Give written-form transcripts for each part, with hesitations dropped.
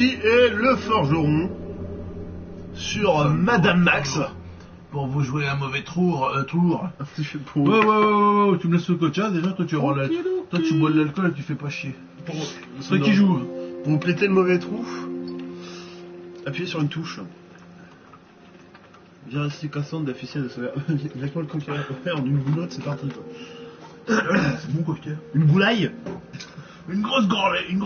Et le forgeron sur Madame Max. Pour vous jouer un mauvais tour. Pour... Ouais, tu me laisses le coach, hein, déjà, toi tu bois de l'alcool et tu fais pas chier. C'est toi qui joue. Pour compléter le mauvais trou, appuyez sur une touche. Vérification d'officiel de sauvegarde. Exactement le cocktail en une boulotte, c'est parti. C'est bon cocktail. Une boulaille. Une grosse gorgée, une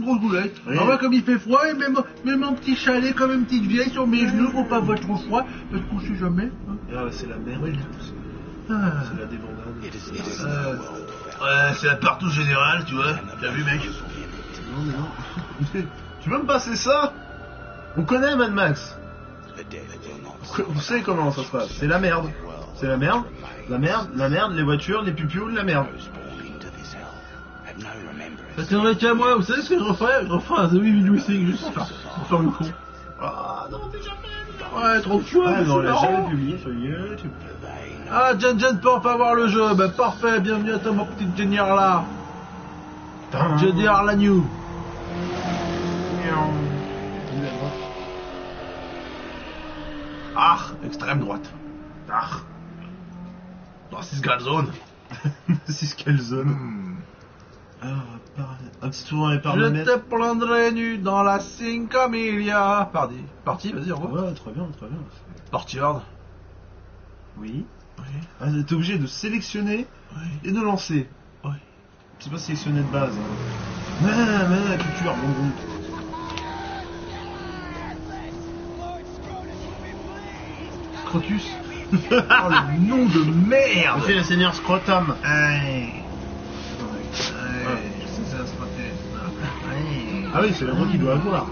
grosse boulette. Oui. Ah ouais, comme il fait froid, et même un petit chalet comme une petite vieille sur mes genoux pour pas avoir trop froid, parce qu'on sait jamais. Hein. Et là, c'est la merde. Ouais, Ah. C'est la débandade. Ouais, c'est la partout générale, tu vois. T'as vu, mec? Non. Tu veux me passer ça? On connaît Mad Max. Vous savez comment ça se passe. C'est la merde. C'est la merde. La merde, les voitures, les pupioles, la merde. Ça tiendrait qu'à moi, vous savez ce que je referais? Je referais un The Weaving Wishing juste pour faire le con. Ah non, mais jamais. Ouais, trop fou, Ah non, on l'a jamais marrant. publié sur YouTube. Ah, Jen peut enfin voir le jeu. Bah parfait, bienvenue à toi, ma petite Jennifer là. Jennifer la new. Ah, extrême droite. Ah. Dans 6 zone. 6 quelle zone. Alors, un petit tour dans les Je paramètres. te prendrai nu dans la 5 Emilia. Parti, vas-y, au revoir. Ouais, très bien. Parti hard. Oui. Oui. Ah, t'es obligé de sélectionner et de lancer. Oui. C'est pas sélectionner de base. Mais la culture, bon. Scrotus. Oh, le nom de merde. C'est le seigneur Scrotum. C'est ça, Ah oui, c'est la voix qu'il doit avoir.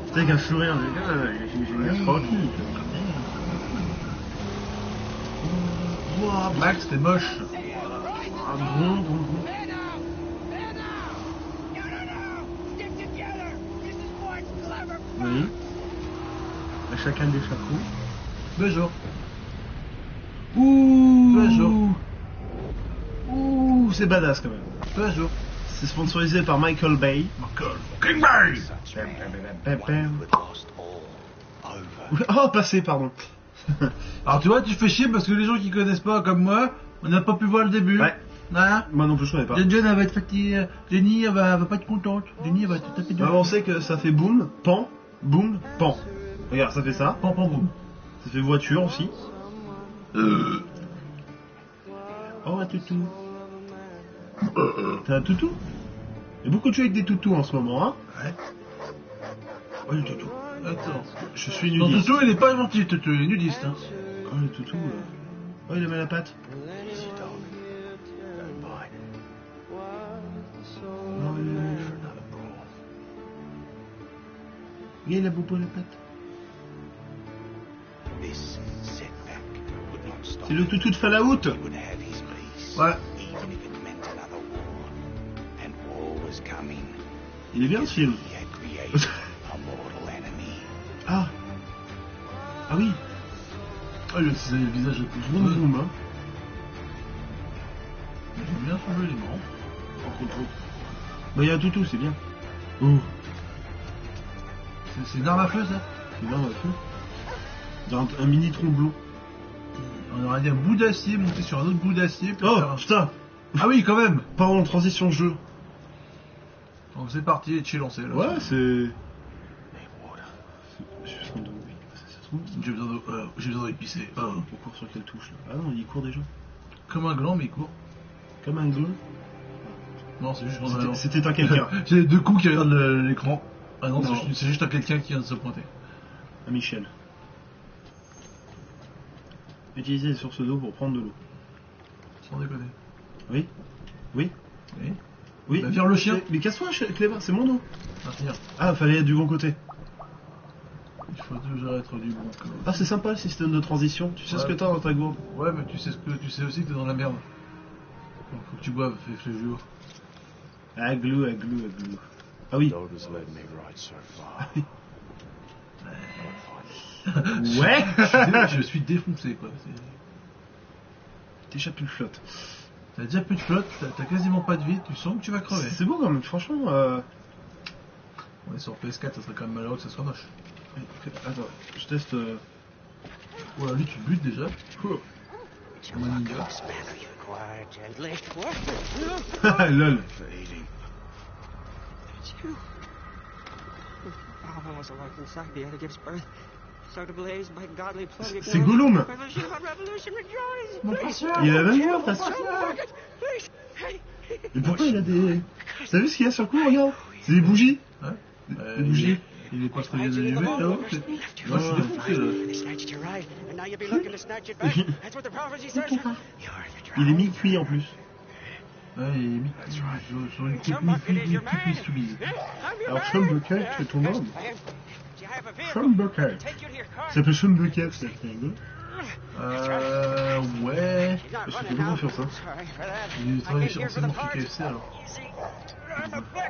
C'est avec un sourire de gars, j'ai un Scrotum. Wow, Max, t'es moche. Ah bon. Oui. À chacun des chapeaux. Bonjour. Ouh, c'est badass quand même. Bonjour. C'est sponsorisé par Michael Bay. King Bay. Oh, passé, pardon. Alors tu vois, tu fais chier parce que les gens qui connaissent pas comme moi, on n'a pas pu voir le début. Ouais. Hein? Moi non plus, je connais pas. Jen elle va être fatiguée. Jenny elle va pas être contente. Jenny elle va te taper dessus. On sait que ça fait boum, pan, boum, pan. Regarde, ça fait ça. Pam pam boum. Ça fait voiture aussi. Oh, un toutou. T'as un toutou? Il y a beaucoup de jeux avec des toutous en ce moment, hein? Ouais. Ouais, le toutou. Attends. Je suis Ton nudiste. toutou il est pas gentil, toutou, il est nudiste. Hein. Oh, le toutou. Oh, il a mal à la patte. Non, il a bobo à la patte. C'est le toutou de Fallout. Ouais. Il est bien ce film. Ah. Ah oui. Oh, c'est le visage le plus Boum boum. boum, hein. J'aime bien son jeu, il est marrant. Bah, il y a un toutou, c'est bien. Oh. C'est une arme à feu ça. C'est bien, un mini tromblon. On aurait dit un bout d'acier monté sur un autre bout d'acier. Oh, putain. Ah oui, quand même. Pardon, transition jeu. Donc c'est parti, et chill, on sait là. Ouais, c'est... J'ai besoin de pisser. On court sur quelle touche là? Ah non, il court déjà. Comme un gland, mais il court. Comme un gland. Non, c'est juste C'était un quelqu'un. J'ai les deux coups qui regardent l'écran. Ah non, Non. c'est juste un quelqu'un qui vient de se pointer. Un Michel. Utilisez les sources d'eau pour prendre de l'eau. Sans déconner. Oui. Oui. Oui. Oui. Bah, vire le chien. Mais casse-toi, Clément, c'est mon dos. Maintenir. Ah, fallait être du bon côté. Il faut toujours être du bon côté. Ah, c'est sympa le système de transition. Tu sais ce que t'as dans ta gourde. Ouais, mais tu sais aussi que t'es dans la merde. Donc, faut que tu boives, fais le jour. Aglou. Ah oui. Ouais. Je suis défoncé quoi. Déjà plus de flotte. T'as déjà plus de flotte, t'as quasiment pas de vie, tu sens que tu vas crever. C'est beau quand même, franchement. On est sur PS4, ça serait quand même malheureux que ça soit moche. Attends, je teste. Oh là, lui, tu butes déjà. Oh. Lol. C'est Gollum. Il a la même voix, t'as sûr? Mais pourquoi il a des... T'as vu ce qu'il y a sur le cou, regarde? C'est des bougies. Ouais. Des bougies. Il est pas très bien élevé, non? Moi, je suis défoncé, là. Il est mi-cuit en plus. Ouais, il est mis sur une technique soumise. Alors, Schumbucket, c'est ton nom? Schumbucket. Ça s'appelle Schumbucket, c'est rigolo. Ouais. Je fais pas confiance, hein. Il travaille chez anciennement chez KFC, alors.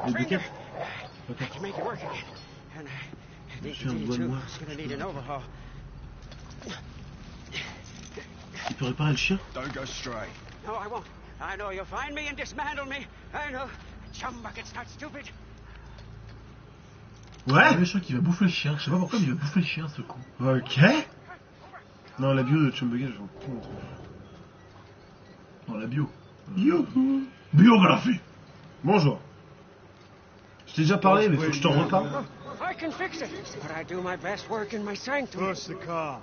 Les buckets? Je suis un doigt de moi. Il peut réparer le chien? No, I won't. I know you'll find me and dismantle me. I know. Chumbucket's not stupid. Ouais. Le chien qui va bouffer le chien. Je sais pas pourquoi, mais il va bouffer le chien, ce coup. Ok. Non, la bio de Chumbucket, j'en contre. Non, la bio. Youhou. Biographie. Bonjour. Je t'ai déjà parlé, mais faut que je t'en reparle. I can fix it, but I do my best work in my sanctum. Push the car.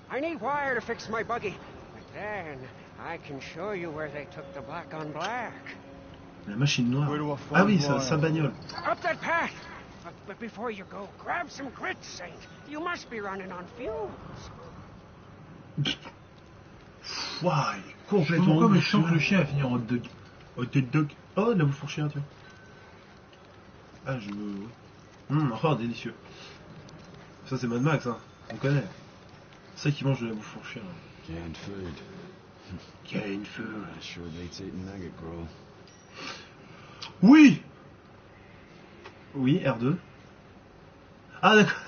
I need wire to fix my buggy. But then I can show you where they took the black on black. La machine noire. Ah oui, sa bagnole. Up that path. But before you go, grab some grit, Saint. You must be running on fumes. Waouh, il est Je sais complètement... pourquoi, mais je sens que le chien va finir en hot dog. Hot dog. Oh, de la bouffe pour chien, tiens. Ah, je veux... Oh, délicieux. Ça, c'est Mad Max, hein. On connaît. C'est ça qui mange de la bouffe pour chien. Canned food. Canned food. Sure beats eating nugget gruel. Oui. Oui, R2. Ah, d'accord.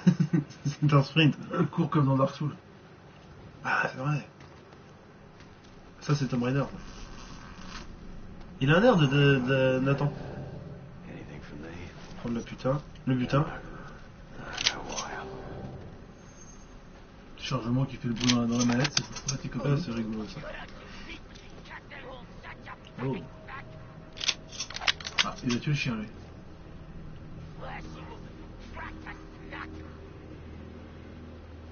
C'est un sprint. Il court comme dans Dark Souls. Ah, c'est vrai. Ça, c'est Tomb Raider. Il a un air de Nathan. Anything from thee? Prendre le butin. Chargement qui fait le bruit dans la manette, c'est sympathique comme Ah, ça. c'est rigolo ça. Oh. Ah, il a tué le chien, lui.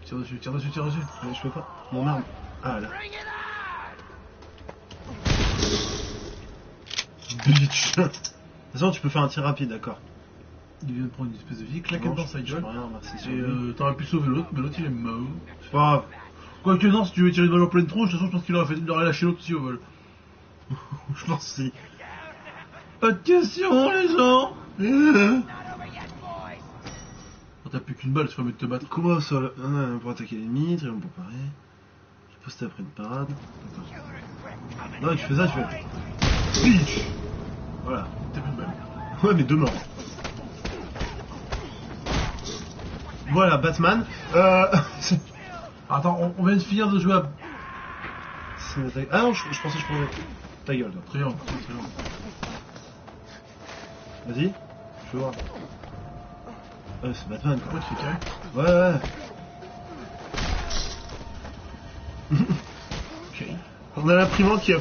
Tire dessus. Mais je peux pas. Mon arme. Ah, là. Bitch. De toute façon, tu peux faire un tir rapide, d'accord. Il vient de prendre une espèce de vie, claquette Non, dans sa je gueule. peux rien, merci. Et t'aurais pu sauver l'autre, mais l'autre il est mort. C'est pas grave. Quoique non, si tu veux tirer une balle en pleine tronche, de toute façon je pense qu'il aurait lâché l'autre aussi au vol. Je pense si. Pas de questions les gens. Quand t'as plus qu'une balle, c'est pas mieux de te battre. Comment ça là? Pour attaquer l'ennemi, triangle pour parer. Je poste après une parade. Non, tu fais ça, tu fais. Bitch. Voilà. T'as plus de balle. Ouais, mais 2 morts. Voilà, Batman. Attends, on vient de finir de jouer à C'est une attaque. Ah non, je pensais que je prenais. Ta gueule, toi. Triangle. Vas-y, je veux voir. C'est Batman quoi. Ouais, tu fais carré. Ouais. Ok. On a l'imprimante qui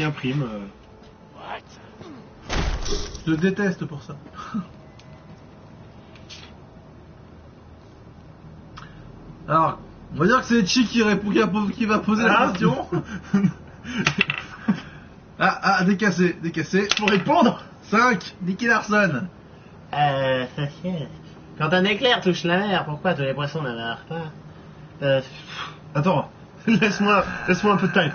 imprime. Je te déteste pour ça. Alors, on va dire que c'est Chi qui va poser la question. Décassé. Pour répondre. 5, Nicky Larson. Quand un éclair touche la mer, pourquoi tous les poissons n'amarrent pas? Attends, laisse-moi un peu de time.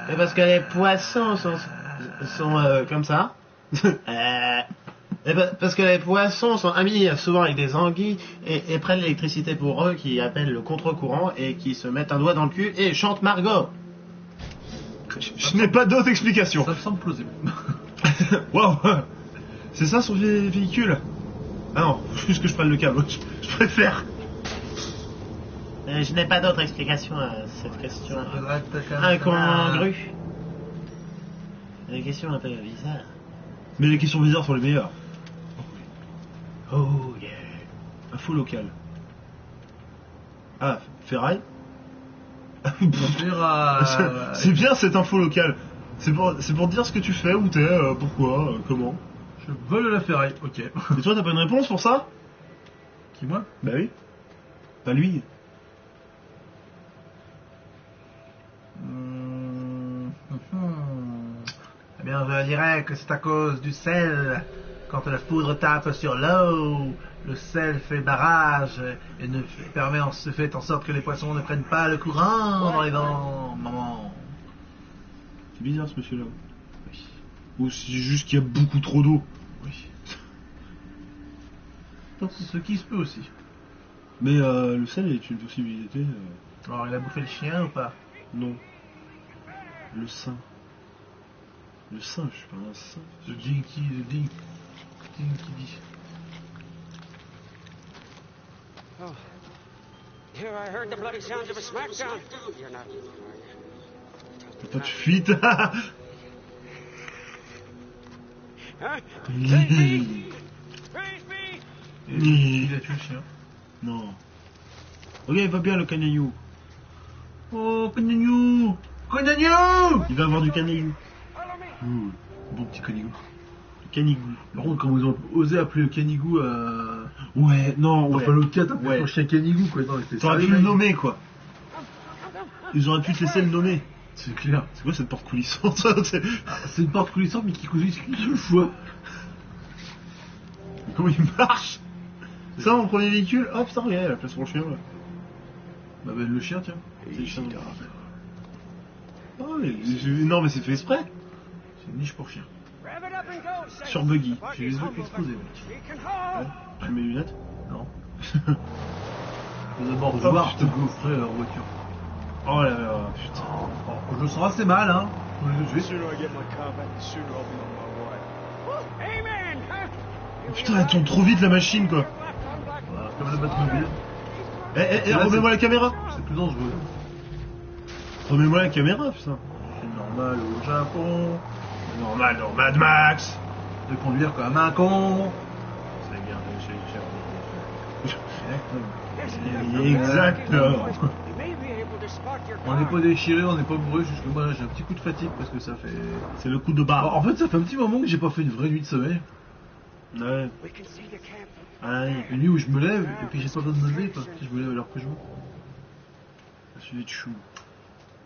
C'est parce que les poissons sont comme ça. Parce que les poissons sont amis souvent avec des anguilles et prennent l'électricité pour eux, qui appellent le contre-courant et qui se mettent un doigt dans le cul et chantent Margot. Je n'ai pas d'autre explication. Ça me semble plausible. Waouh. C'est ça son véhicule? Ah non, faut juste que je prenne le câble. Je préfère. Je n'ai pas d'autre explication à cette question incongrue. Des questions un peu bizarres. Mais les questions bizarres sont les meilleures. Oh yeah. Info locale. Ah, ferraille. C'est bien cette info locale. C'est pour dire ce que tu fais, où t'es, pourquoi, comment. Je vole la ferraille, ok. Et toi, t'as pas une réponse pour ça? Qui, moi? Bah oui. Pas lui. Eh bien, je dirais que c'est à cause du sel. Quand la foudre tape sur l'eau, le sel fait barrage et fait en sorte que les poissons ne prennent pas le courant dans les vents, maman. C'est bizarre ce monsieur-là. Oui. Ou c'est juste qu'il y a beaucoup trop d'eau. Oui. Ce qui se peut aussi. Mais le sel est une possibilité. Alors, il a bouffé le chien ou pas? Non. Le sein. Le sein, je suis pas un sein. Le dinky dit. Oh. Here I heard the bloody sounds of a smackdown. You're not. T'as pas de fuite. Huh? Save me! Praise me! Il a tué le chien. Non. Regarde, il va bien le canaillou. Oh, Canaillou! Canaillou! Il va avoir du canaillou. Follow me! Ouh, bon petit Canigou. Le canigou. Par contre, quand ils ont osé appeler le Canigou Ouais, non, Enfin, ouais. pas l'autre cat, après Ouais. son chien Canigou, quoi. Non, c'était T'aurais pu le nommer, quoi. Ils auraient pu te laisser le nommer. C'est clair. C'est quoi cette porte coulissante? C'est une porte coulissante, mais qui coulisse qu'une seule fois. Comment il marche? Ça, mon premier véhicule. Oh putain, regarde, la place pour le chien, là. Bah, le chien, tiens. C'est le chien de garage. Oh, non, mais c'est fait exprès. C'est une niche pour chien. Rev it up and go, say. Sur buggy. J'ai les yeux explosés, mec. We can haul. Tu mets mes lunettes? Non. Faut d'abord Oh, voir te putain. gaufrer leur voiture. Oh là là, putain. Je le sens assez mal, hein. The sooner I get my car back, the sooner I'll be on my way. Amen! Huh? Oh, putain, elle tourne trop vite la machine, quoi. Black on black. Voilà, comme le Batmobile. Là, Remets-moi la caméra. C'est plus dangereux. Remets-moi la caméra, putain. C'est normal au Japon Normal, dans Mad Max. de conduire comme un con. C'est bien, Exactement. Exactement. You may be able to spot your On n'est car. pas déchiré, on n'est pas bourré, juste que moi j'ai un petit coup de fatigue parce que ça fait... C'est le coup de barre. En fait ça fait un petit moment que j'ai pas fait une vraie nuit de sommeil. Ouais. We can see the camp. Allez, Une nuit où je me lève et puis j'ai pas besoin de me lever parce que je me lève à l'heure que je veux. je suis chou.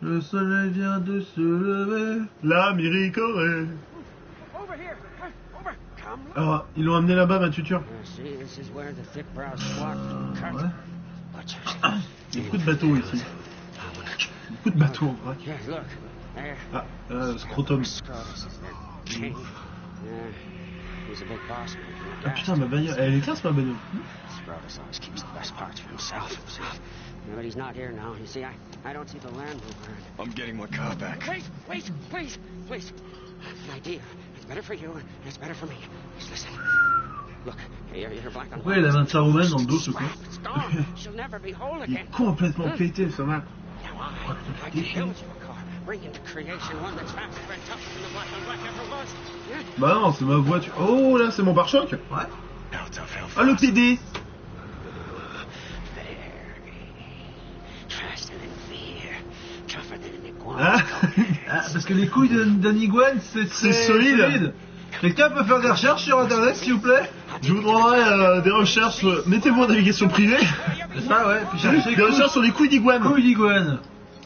Le soleil vient de se lever. L'Américorée. Over here. Huh? Over. Come. Alors, ils l'ont amené là-bas, ma tuture. See, this is where the thick brow squawk cut. Ouais. Butchers. Il y a beaucoup de bateaux ici. Beaucoup de bateaux en vrai. Yeah, look. There. Ah, scrotum. Scrotus is their king. Yeah. He's a big boss man. Ah putain, ma bagnole. Elle est classe, ma bagnole. Scrotus always keeps the best parts for himself. Yeah, but he's not here now. You see, I don't see the Land Rover. I'm getting my car back. Wait, please. An idea. It's better for you, and it's better for me. Just listen. Look, you're black on Pourquoi il a 25 romaines dans le dos ce con? It's gone. She'll never be whole Il again. est complètement pété, ce mec. Now I can build you a car, bring into creation one that's faster and tougher than the black on black ever was. Yeah? Bah non, c'est ma voiture. Oh là, c'est mon pare-choc. Ouais. How tough, how Ah, le fast? PD. Faster than fear, tougher than an iguana. Ah. Ah, parce que les couilles d'un iguane c'est C'est solide. Quelqu'un peut faire des recherches sur internet s'il vous plaît? Je vous demanderai des recherches. Mettez-moi en navigation privée. C'est ça ouais, puis cherchez Des recherches sur les couilles d'iguane. couilles d'iguane.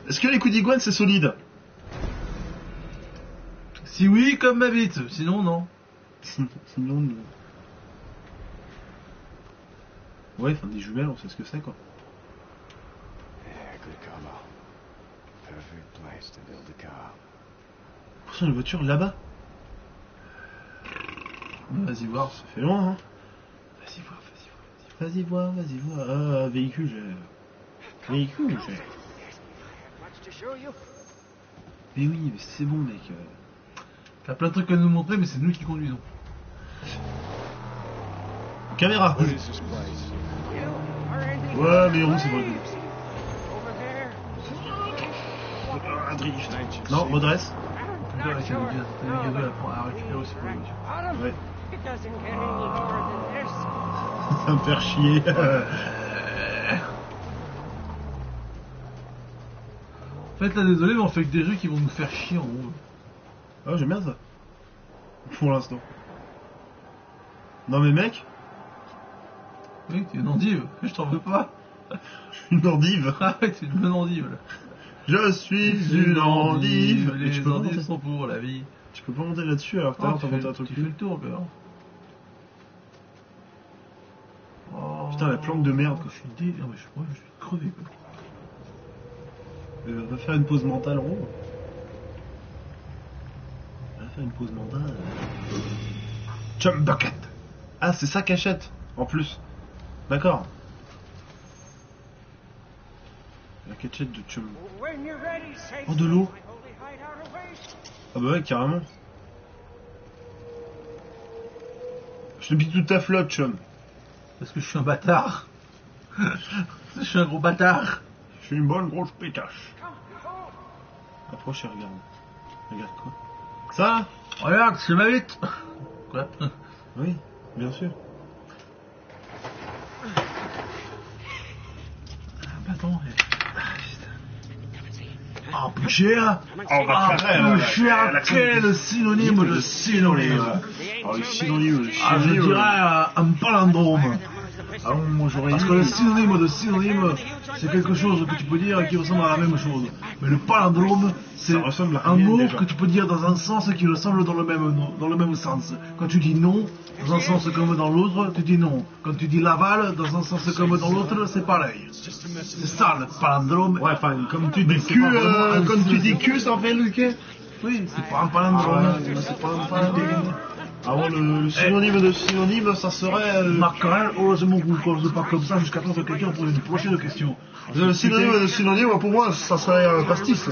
Est-ce que les couilles d'iguane c'est solide? Si oui, comme ma bite, sinon non. Sinon, non. Ouais, enfin des jumelles, on sait ce que c'est quoi. Yeah, good combo. Perfect place to build a car. Pourtant, la voiture là-bas. Vas-y voir. Ça fait loin, hein. Vas-y voir. Ah, véhicule, j'ai. Véhicule, j'ai. Much to show you. Mais oui, mais c'est bon, mec. T'as plein de trucs à nous montrer, mais c'est nous qui conduisons. Caméra. What is this place? You are in the Ouais, mais roues, c'est pas le waves. Over there. Un drift. Ancient Non, city. redresse. Là, avec la navigation à récupérer aussi pour la voiture. Autumn, Ouais. it doesn't get any lower than this. Ça me faire chier. En fait, là, désolé, mais on fait que des jeux qui vont nous faire chier en gros. Ah, j'aime bien ça. Pour l'instant. Non mais mec, Oui, t'es une endive, je t'en veux pas. une endive. Ah ouais, t'es une bonne endive là. Je suis une endive. Et Les tu peux pas endives monter- sont pour la vie. Tu peux pas monter là-dessus alors que tout à l'heure t'as monté un truc. Tu fais le tour, gars. Oh, Putain, la planque de merde, quoi. Je suis dé... non, mais je suis crevé quoi. Va faire une pause mentale, gros. Va faire une pause mentale. Chum Bucket. Ah, c'est ça qu'achète, en plus. D'accord. La cachette de Chum. Oh, de l'eau. Ah bah ouais, carrément. Je te pique toute ta flotte, Chum. Parce que je suis un bâtard. Je suis un gros bâtard. Je suis une bonne grosse pétache. Approche et regarde. Regarde quoi? Ça? Regarde, c'est ma vite. Quoi? Oui, bien sûr. Bâton. Ah, plus cher. Oh, bah, Plus cher. Quel synonyme de synonyme. Ah, le synonyme, Ah, je dirais un palindrome. Ah, moi j'aurais Parce que le synonyme de synonyme, c'est quelque chose que tu peux dire qui ressemble à la même chose. Mais le palindrome, c'est Ça ressemble à un rien, mot déjà. que tu peux dire dans un sens qui ressemble dans le même sens. Quand tu dis non, dans un sens comme dans l'autre, tu dis non. Quand tu dis l'aval, dans un sens comme dans l'autre, c'est pareil. C'est ça le palindrome. Ouais, enfin, comme tu dis c'est cul, pas vraiment un comme tu dis synonyme. cul, ça en fait le quai. Oui, c'est pas un palindrome. Ah ouais, c'est pas un palindrome. Alors le synonyme de synonyme, ça serait... Marc Carrel, heureusement qu'on ne cause pas comme ça jusqu'à temps que quelqu'un pose une prochaine question. le synonyme de synonyme, pour moi, ça serait pastis.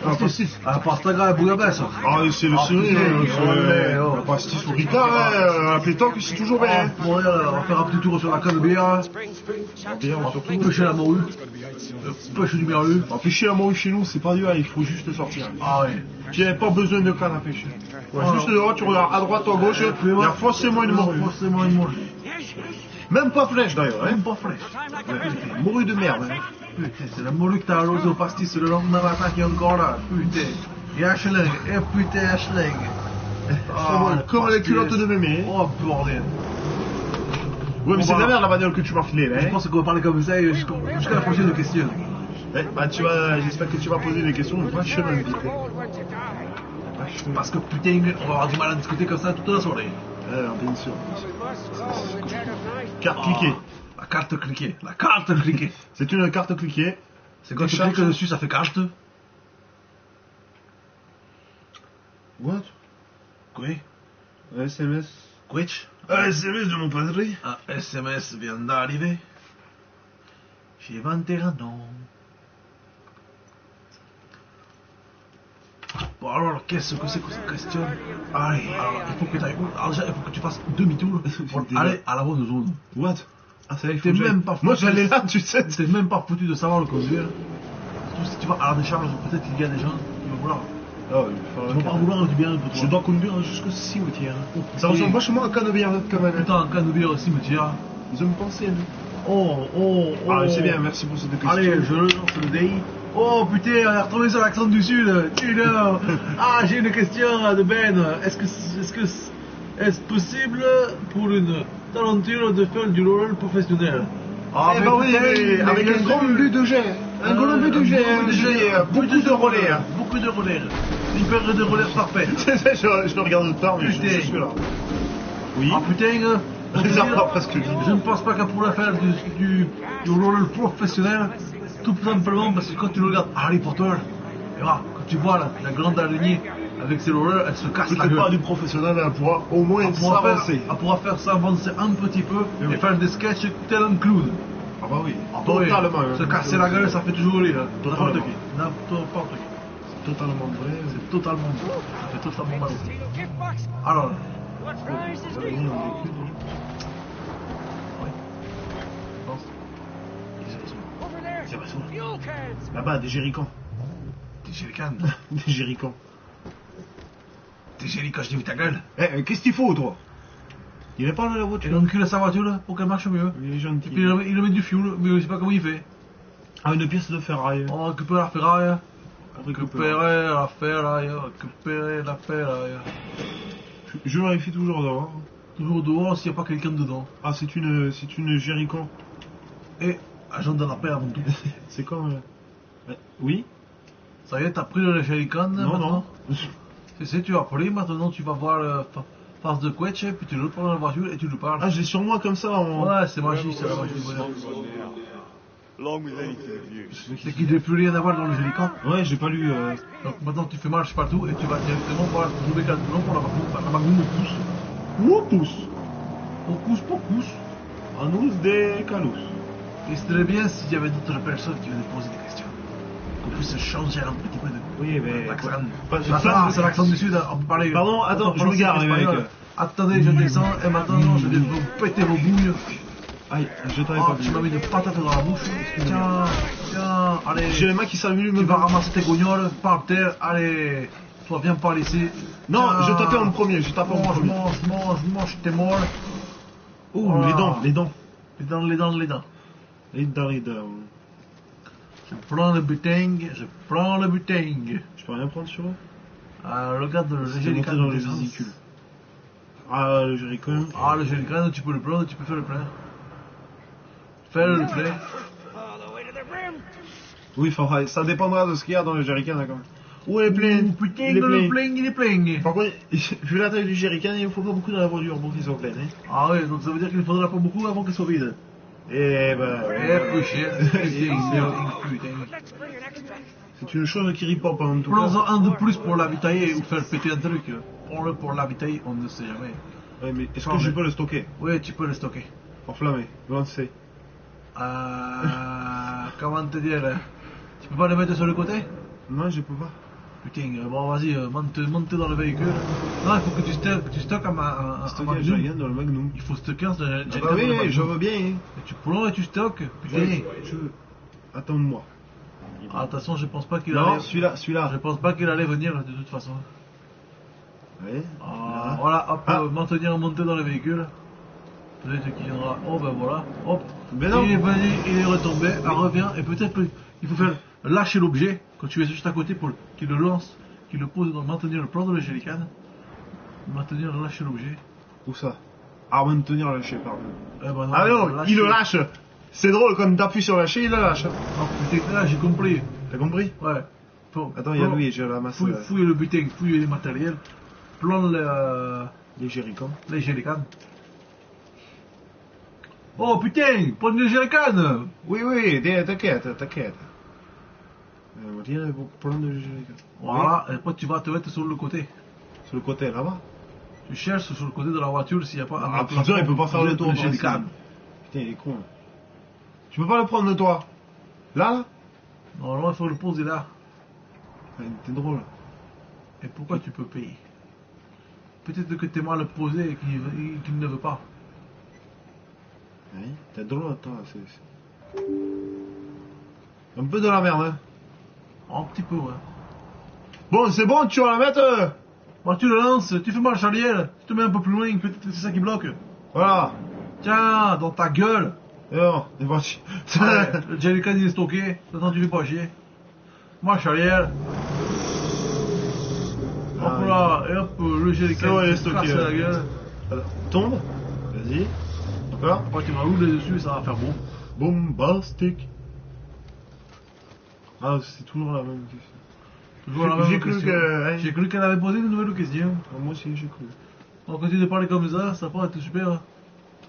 Un pastis. Ah, Pastaga et Bouillabaisse. Ah, c'est le synonyme. ouais, Pastis ou Ricard, ouais, la pétanque, c'est toujours bien. Bon, on va faire un petit tour sur la canne de bière. Bien, surtout. Pêcher la morue. Pêche du merlu. Pêcher la morue chez nous, c'est pas dur, il faut juste sortir. Ah ouais. Tu n'as pas besoin de canne à pêcher. Ouais, Ah, juste non. dehors, tu regardes à droite ou à gauche, il y a forcément une morue. Forcément une morue. Même pas flèche d'ailleurs, hein. Même pas fraîche. Morue de merde. Hein. Putain, c'est la morue que t'as arrosée au pastis le lendemain matin qui est encore là. Putain. Et Ashling. Et putain, Ashling. Comme les culottes de mémé. Oh bordel. Ouais, mais Bon, c'est de la voilà. merde la bagnole que tu m'as filée, là. Je Hein. pense qu'on va parler comme ça jusqu'à la prochaine question. Ouais, bah, j'espère que tu vas poser des questions vachement vite. Parce que putain, on va avoir du mal à discuter comme ça toute la soirée. Bien sûr. Carte cliquée. La carte cliquée. La carte cliquée. C'est une carte cliquée. C'est quand tu Décharge. cliques dessus, ça fait carte. What? Quoi? Un SMS. Quitch? Un SMS de mon padre. Un SMS vient d'arriver. J'ai 21 ans. Bon alors, qu'est-ce que c'est que cette question? Allez, alors, il faut que t'ailles où? Alors déjà, il faut que tu fasses demi-tour pour aller à la bonne zone. What? Ah, c'est vrai T'es même pas Moi foutu. j'allais là, tu sais. T'es même pas foutu de savoir le conduire. Surtout si tu vas à la décharge, peut-être qu'il y a des gens qui vont vouloir. Oh, Ils vont pas vouloir du bien pour toi. Je dois conduire jusqu'au cimetière. Oh, Ça ressemble vachement à un canne bière comme un. Putain, un canne-bière au cimetière. Ils ont pensé, nous. Oh. Ah, c'est bien, merci pour cette question. Allez, je lance le DI. Oh putain, on a retrouvé sur l'accent du sud. Putain. Ah, j'ai une question de Ben. Est-ce possible pour une talenture de faire du roller professionnel? Ah, Eh bah oui, putain, mais avec bien un grand sûr. but de jet. Un grand but de jet, beaucoup de relais. Hein. Beaucoup de relais. Une paire de relais parfait. Je le regarde de part, mais je Putain. suis là. Oui. Ah putain. pour te Ça dire, va presque dit. je ne pense pas qu'elle pourrait faire du roller professionnel. Tout simplement parce que quand tu regardes Harry Potter, et voilà, quand tu vois la grande araignée avec ses rollers, elle se casse la C'est gueule. pas du professionnel, elle pourra au moins Elle pourra s'avancer. faire s'avancer un petit peu et faire des sketchs tel un clown. Ah bah oui, Ah, totalement. oui, se casser la gueule, ça fait toujours rire. Totalement. N'importe qui. N'importe qui. Totalement vrai. C'est totalement bon. Ça fait totalement mal. Alors, Ça veut dire, on est plus déjà. je pense. C'est raison. Là-bas, des jerrycans. T'es jerrycan. Des jerrycans. T'es jerry quand je dis ta gueule. Eh, qu'est-ce qu'il faut, toi? Il répare la Il voiture. encule sa voiture là, pour qu'elle marche mieux. Il est Et gentil. puis il met du fuel, mais je sais pas comment il fait. Ah, une pièce de ferraille. On récupère la ferraille. Récupère. Récupérer la ferraille. Récupérer la ferraille. Je vérifie toujours dehors. Toujours dehors s'il n'y a pas quelqu'un dedans. Ah, c'est une Jericho. Et agent de la paix avant tout. C'est quoi Oui. Ça y est, t'as pris le Jerrycan Non, non. Si, tu as pris, maintenant tu vas voir le face de Quetch, puis tu le prends dans la voiture et tu lui parles. Ah, j'ai sur moi comme ça. Ouais, c'est magique, c'est la magie du bonheur. Along with anything of use. C'est qu'il n'y a plus rien à voir dans le Jerrycan. Ouais, j'ai pas lu. Donc maintenant tu fais marche partout et tu vas directement voir le Rebecca de Toulon pour la Magnum. La Magnum pousse. Où pousse Pour pousse. Anus de Calus. Et ce serait bien s'il y avait d'autres personnes qui venaient poser des questions. Qu'on puisse changer un petit peu de Oui, mais. l'accent. Pas- C'est l'accent du sud, on peut parler. Pardon, attends, on peut je me parler gare, espagnol. mec. Attendez, je descends et maintenant je vais vous péter vos bouilles. Aïe, je t'avais Ah, pas tu vu. m'as mis une patate dans la bouche. Tiens, allez. J'ai les mains qui s'allument. Tu vas ramasser tes gognoles par terre. Allez, toi viens par ici. Non, Tiens. je tapais en premier, je tapais en Mange, premier. mange tes molles. Ouh, Voilà. les dents. Les dents. Les dents. Je prends le buting. Je peux rien prendre sur eux. Regarde le C'est Jerrycan monté dans les d'essence. véhicules. Ah, le Jericho. Ah, le Jerrycan, tu peux le prendre, tu peux faire le plein. Fais le plein. All the way to the brim. Oui, enfin, ça dépendra de ce qu'il y a dans le Jerrycan, d'accord. Où est plein Ouh, putain, Il est plein. il est plein. Par contre, vu la taille du Jerrycan, il ne faut pas beaucoup dans la voiture pour qu'il soit plein. Hein. Ah ouais, donc ça veut dire qu'il ne faudra pas beaucoup avant qu'il soit vide. Eh ben. Eh, peu cher. Putain. Let's bring an extra. C'est une chose qui ripope en tout cas. Prends-en un de plus pour l'avitailler ou faire péter un truc. Prends-le pour l'avitailler, on ne sait jamais. Ouais, mais est-ce Ah, que je mais- peux le stocker? Oui, tu peux le stocker. Enflammé, lancé. Comment te dire? Tu peux pas le mettre sur le côté? Non, je peux pas. Putain, bon vas-y, monte dans le véhicule. Non, il faut que tu stockes un Stocker le Magnum. Jerrycan dans le Magnum. Il faut stocker un Ah Jerrycan bah dans le oui, Magnum. je veux bien. Hein. Et tu prends et tu stockes. Putain. Ouais, Attends-moi. Ah, attention, je pense pas qu'il Non, allait... celui-là. Je pense pas qu'il allait venir de toute façon. Ouais. Ah, voilà, hop, Ah. maintenir monté dans le véhicule. Peut-être qu'il viendra. Oh ben voilà, hop. Mais non. Il est venu, il est retombé, elle revient, et peut-être il faut faire lâcher l'objet quand tu es juste à côté pour qu'il le lance, qu'il le pose dans maintenir le plan de le Jerrycan. Maintenir, lâcher l'objet. Où ça? Ah, maintenir lâché, pardon. Eh ben non, Ah non, lâcher. il le lâche. C'est drôle, quand t'appuies sur lâcher, il le lâche. Oh putain, là j'ai compris. T'as compris? Ouais. Attends, il y a lui, je ramasse Fouille le butin, fouille les matériels, plante les Jerrycans. les Jerrycans. Oh putain, prends les Jerrycans. Oui, t'inquiète. On va dire, il faut prendre les Jerrycans. Voilà, et après tu vas te mettre sur le côté. Sur le côté, là-bas. Tu cherches sur le côté de la voiture s'il n'y a pas Ah, putain, il peut pas faire le tour. Jerrycan. Putain, il est con. Tu peux pas le prendre de toi? Là? Normalement, il faut le poser là. T'es drôle. Et pourquoi tu peux payer? Peut-être que t'es mal posé et qu'il ne veut pas. Oui, t'es drôle, toi. C'est un peu de la merde, hein. Un petit peu, ouais. Bon, c'est bon, tu vas la mettre. Bon, tu le lances, tu fais marche arrière, tu te mets un peu plus loin, peut-être que c'est ça qui bloque. Voilà. Tiens, dans ta gueule. Et non, c'est pas chier. Ouais, le Jerrycan il est stocké, maintenant tu fais pas chier. Marche arrière. Hop Ah, là, et hop, le C'est Jerrycan bon, il est il se stocké, casse là. la gueule. Tombe. Vas-y. D'accord. Après tu vas rouler dessus et ça va faire bon. Bombastic. Ah, c'est toujours la même question. Toujours la même J'ai cru question. que- hein. J'ai cru qu'elle avait posé une nouvelle question. Moi aussi, j'ai cru. On continue de parler comme ça va être super.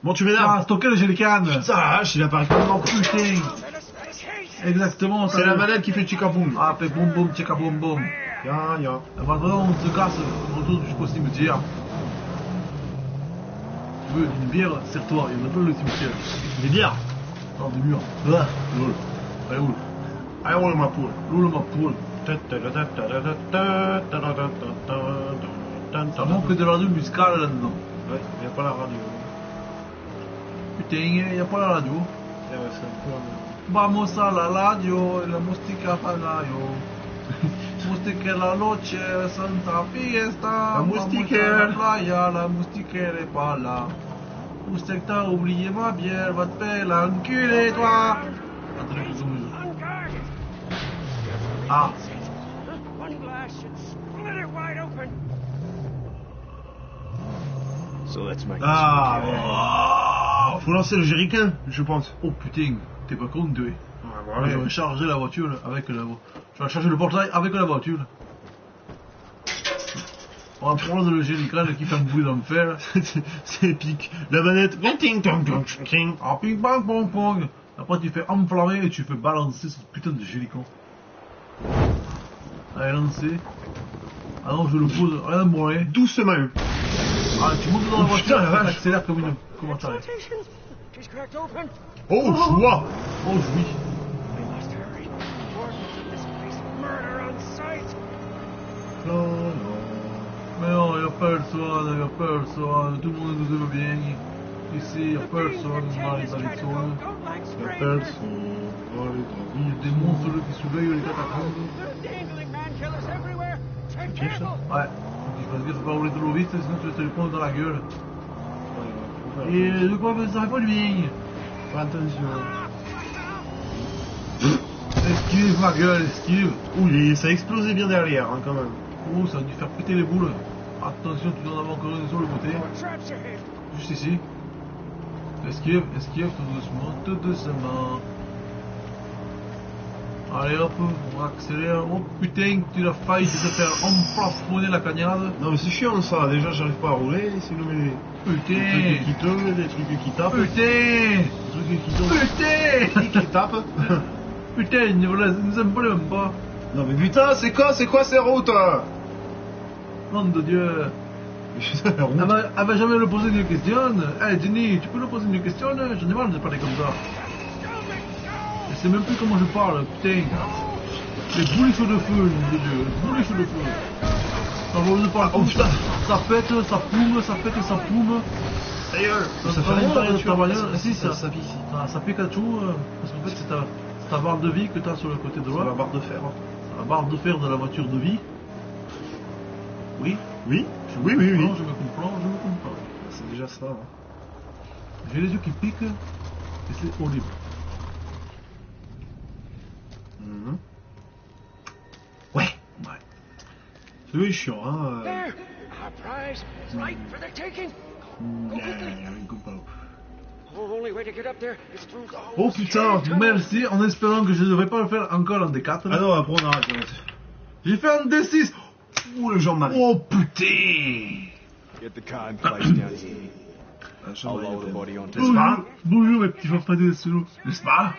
Bon, tu Ah, m'énerves. stocker le Jerrycan. Putain, la vache, il apparaît complètement. Putain. Exactement. C'est la manette qui fait chicaboum. Ah, fait boum boum, tcheka boum boum. Ya. Et maintenant on se casse, on retourne jusqu'au cimetière. Tu veux une bière, serre-toi, il y en a plein le cimetière. Des bières. Non, des murs. Ah, lol. Allez, roule. Allez, roule ma poule. Roule ma poule. Ça manque de radio musicale là-dedans. Ouais, il n'y a pas la radio. Putain, il n'y a pas la radio. C'est un peu... Vamos a la radio, la música palayo. Música la noche, Santa Fiesta. La musiquera. Vamos a la playa, la musiquera es para. Inspecteur, oubliez-moi bien, votre père, l'enculé, toi. Attendez quelques minutes. On guard! Ah, One blast should split it wide open. So let's make Ah, this ouais. Faut lancer le jerrycan, je pense. oh putain, t'es pas con, toi. Ah, J'aurais chargé la voiture là, avec la voiture. J'aurais chargé le portail avec la voiture. On va prendre le gélican qui fait un bruit d'enfer. C'est épique. La manette. Ting, tong, tong, ting. Ah, ping pong pong pong. Après tu fais enflammer et tu fais balancer ce putain de gélican. Allez, lancez. Ah non, je le pose, rien de branler. Doucement. Ah, tu montes dans la Oh, voiture, putain, la vache. t'accélères comme une... Comment t'arrives? Salutations! She's cracked open. Oh, joie. Oh, oui. We must hurry. Wardens of this place murder on sight. Non, non. Mais non, y'a personne, tout le monde nous aime bien. Ici, y'a personne, Marie Balisson. La personne. Oh, les grands. Il y a des monstres là, qui surveillent les catacombes. There's dangling man killers everywhere. Take careful. Ouais. Il faut dire, faut pas rouler trop vite, sinon tu vas te le prendre dans la gueule. Et de quoi ça fait pas de bien. Attention. Esquive ma gueule, esquive. Ouh, ça a explosé bien derrière, hein, quand même. Oh, ça a dû faire péter les boules. Attention, tu dois en avoir encore une sur le côté. More traps ahead. Juste ici. Esquive, esquive, tout doucement. Allez hop, on accélère. Oh putain, tu l'as failli te faire emplafonner la cagnade. Non, mais c'est chiant ça. Déjà, j'arrive pas à rouler. C'est nous met des trucs Putain, qui tournent, des trucs qui tapent. putain, Des trucs qui tournent. putain, Qui tapent. putain, ils nous aiment pas, les même pas. Non, mais putain, c'est quoi ces routes? Nom de Dieu. Elle va jamais le poser une question. Hey Jenny, tu peux le poser une question? J'en ai marre de parler comme ça. Je sais même plus comment je parle, putain. Les boulichons de feu, nom de Dieu, les boulichons de feu. Ça va de partout, Oh, putain. ça pète, ça poume, ça pète, ça poume. D'ailleurs, Ça fait rien de ta bagnole. Si, ça ça pique ici. ça pique à tout, parce qu'en fait c'est ta barre de vie que tu as sur le côté C'est droit. la barre de fer. Hein. La barre de fer de la voiture de vie. Oui, Oui, oui, oui, oui. je me comprends, je me comprends. C'est déjà ça. Hein. J'ai les yeux qui piquent et c'est horrible. Mhm. Ouais. C'est oui, chiant, hein. There. Our prize is right for the taking. Go quickly. Only way to get up there is through the whole Oh putain, merci, en espérant que je ne devrais pas le faire encore en D4. Ah non, après on arrête. J'ai fait un D6. Ouh, le genre mal. Oh putain. Get the car in place down here. I'll lower the body onto N'est-ce pas? Bonjour mes petits farfadets nationaux, n'est-ce pas?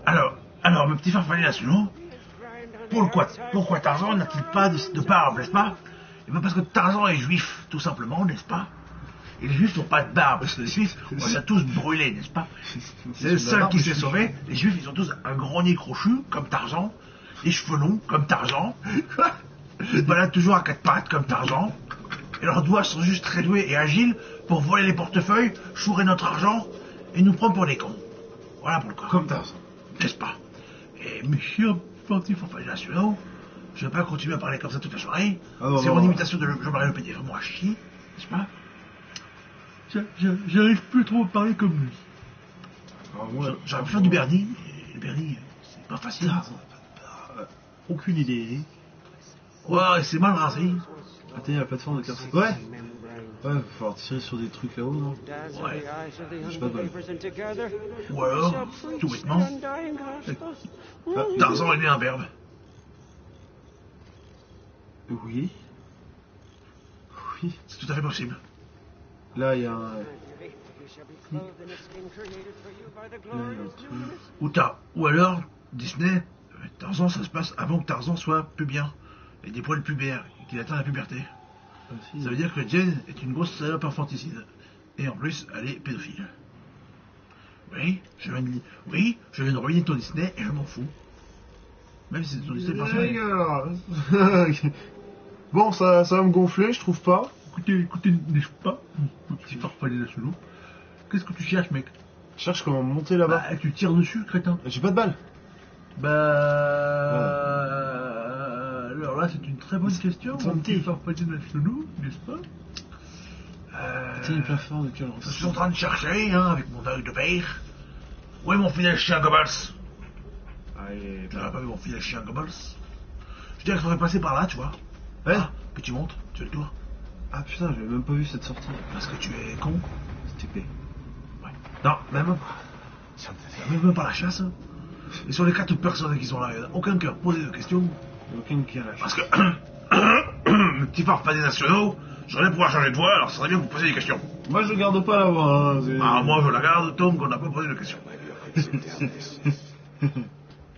Alors, mes petits farfadets nationaux, pourquoi Tarzan n'a-t-il pas de barbe, n'est-ce pas? Et bien parce que Tarzan est juif, tout simplement, n'est-ce pas? Et les juifs n'ont pas de barbe, parce que les juifs, on les a tous brûlés, n'est-ce pas? C'est le seul qui s'est sauvé. Les juifs, ils ont tous un gros nez crochu, comme Tarzan, des cheveux longs, comme Tarzan. Ils se baladent toujours à quatre pattes, comme Tarzan. Et leurs doigts sont juste très doués et agiles pour voler les portefeuilles, chourer notre argent et nous prendre pour des cons. Voilà pourquoi. Comme Tarzan. N'est-ce pas? Et mes chers petits farfadets nationaux, je ne vais pas continuer à parler comme ça toute la soirée. Ah non, C'est non, mon non. imitation de Jean-Marie Le Pen, il est vraiment à chier, n'est-ce pas? J'arrive plus trop à parler comme lui. J'aurais pu faire du Bernie, et le Bernie, c'est pas facile. Aucune idée. Ouais, c'est mal rasé. Attends, la plateforme de carte. Ouais. Ouais, va falloir tirer sur des trucs là-haut, non? Dazzle Ouais. the eyes of the Je sais pas, unbelievers and together Ou alors, shall preach tout the bêtement, undying gospel. Tarzan est né un verbe. Oui. Oui. C'est tout à fait possible. Là, il y a un. You shall be clothed in a skin created for you by the Là, il y a un glorious truc. Ou alors, Disney, Tarzan, ça se passe avant que Tarzan soit pubien, et des poils pubères, et qu'il atteint la puberté. Ah, si. Ça veut dire que Jane est une grosse salope infanticide. Et en plus, elle est pédophile. Oui, je viens de ruiner ton Disney et je m'en fous. Même si c'est ton Disney personnel. Bon, ça va me gonfler, je trouve pas. Écoutez, n'est-ce pas, mon petit farfadet nationaux? Qu'est-ce que tu cherches, mec? Je cherche comment monter là-bas. Bah, tu tires dessus, crétin. J'ai pas de balle. Alors là, c'est une très bonne question, mon petit farfadet nationaux, n'est-ce pas? T'es une plateforme de quel Je suis en train de chercher, hein, avec mon œil de père. Où est mon fidèle chien Goebbels? Allez, Tu n'as pas vu mon fidèle chien Goebbels? Je dirais qu'il faudrait passer par là, tu vois. Ouais. Ah, puis tu montes, tu fais le tour. Ah putain, j'avais même pas vu cette sortie. Parce que tu es con. Stupé. Ouais. Non, même pas la chasse. Et sur les 4 personnes qui sont là, il n'y en a aucun qui a posé de questions. Aucun qui a la Parce que, mes petits farfadets nationaux, j'aurais pouvoir changer de voix, alors ça serait bien que vous posiez des questions. Moi je garde pas la voix. Hein, Ah, moi je la garde, Tom, qu'on n'a pas posé de questions.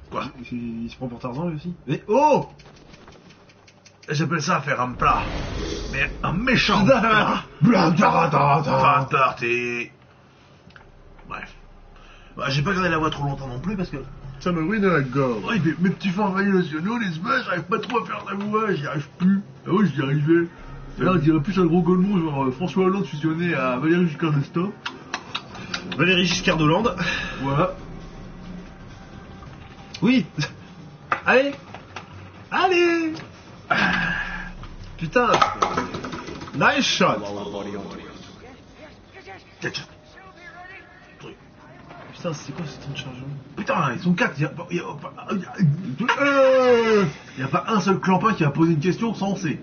Quoi? Il se prend pour Tarzan lui aussi. Mais oh! J'appelle ça faire un plat. Mais un méchant plat. Fan party. Bref. Bah, j'ai pas gardé la voix trop longtemps non plus parce que... Ça me ruine la gorge. Ouais, mes petits farfadets nationaux, les semaines, j'arrive pas trop à faire la voix, j'y arrive plus. Ah ouais, j'y arrivais. Et là, on dirait plus un gros golemon, genre François Hollande fusionné à Valéry Giscard d'Estaing. Valéry Giscard d'Hollande. Voilà. Oui. Allez. Allez. Putain. Nice shot. Putain, c'est quoi ce temps de chargement? Putain, ils sont 4, y a pas un seul clampin qui a posé une question sans C.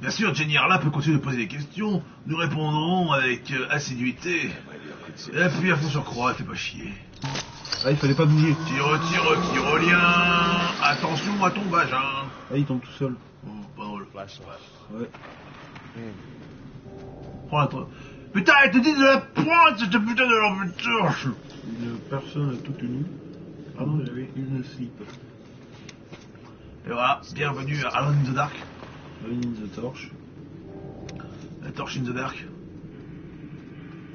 Bien sûr, Jenny Arla peut continuer de poser des questions, nous répondrons avec assiduité. Et puis à fond sur croix, fais pas chier. Ah, il fallait pas bouger. Tyrolien, attention à ton vagin. Ah, il tombe tout seul. Oh, pas drôle. Ouais. Prends la toi. Putain, elle te dit de la pointe, cette putain de lampe de torche. Une personne toute nue. Ah non, j'avais une slip. Et voilà, bienvenue à Alone in the Dark. Alone in the Torch. La torche in the Dark.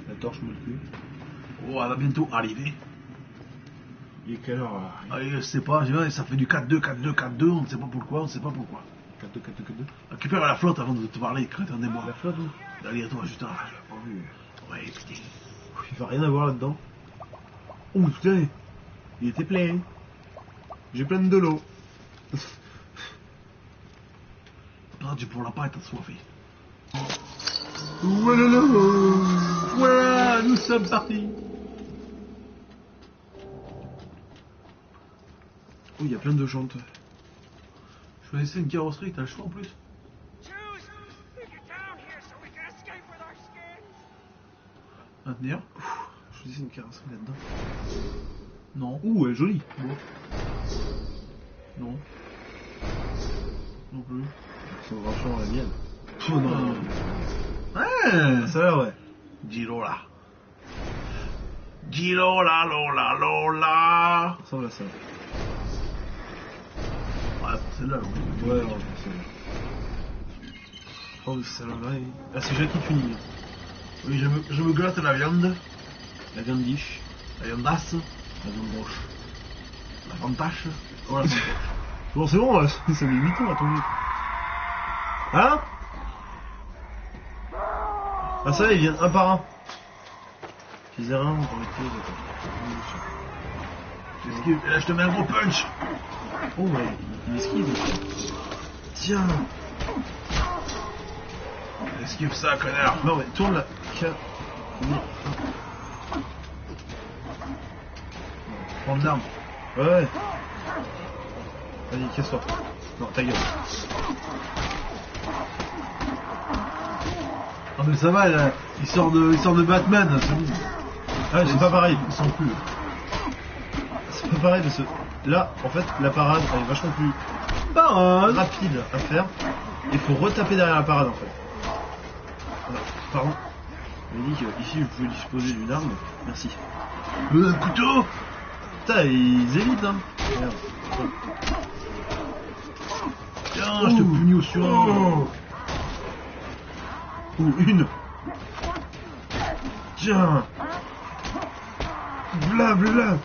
La torche moule cul. Oh, elle va bientôt arriver. Il est quelle heure là? Ah, je sais pas, ça fait du 4-2, 4-2, 4-2, on ne sait pas pourquoi, 4-2, 4-2, 4-2. Récupère la flotte avant de te parler, crétin des mois. La flotte où? Derrière toi, juste là. Je l'ai pas vu. Ouais, putain. Il va rien avoir là-dedans. Oh putain, il était plein. J'ai plein de l'eau. Non, tu pourras pas être assoiffé. Voilà, voilà, nous sommes partis. Oh, il y a plein de jantes. Choisissez une carrosserie, t'as le choix en plus. Maintenir. Choisissez une carrosserie là-dedans. Non. Ouh, elle est jolie. Bon. Non. Non plus. C'est franchement la mienne. Oh non. Ouais. Ça va, ouais. Girola. Girola, lola, lola. Ça ressemble à ça. Ouais, celle-là, non. Ouais, non, c'est celle-là. Oh, ça va. Ah, c'est Jackie Tuning. Oui, je me gratte la viande. La viande dish. La viandasse. La viande broche. La fantache. Oh, la fantache. Bon, c'est bon, là, ça met 8 ans à tomber. Hein? Ah, ça, ils viennent un par un. Ils aient rien pour les J'esquive. Et là, je te mets un gros punch. Oh, ouais, il esquive. Tiens. Esquive ça, connard. Non, mais tourne la... Prends de l'arme. Ouais. Vas-y, casse-toi. Non, ta gueule. Ah mais ça va, là, il sort de Batman, c'est bon. Ah, c'est pas pareil. Ils sont plus. C'est pas pareil parce que là, en fait, la parade, elle est vachement plus rapide à faire. Il faut retaper derrière la parade, en fait. Voilà. Pardon. Il dit qu'ici, je pouvais disposer d'une arme. Merci. Un couteau. Putain, ils évitent, hein. Merde. Tiens, je te punis au surin. Ou une. Tiens. Bla bla.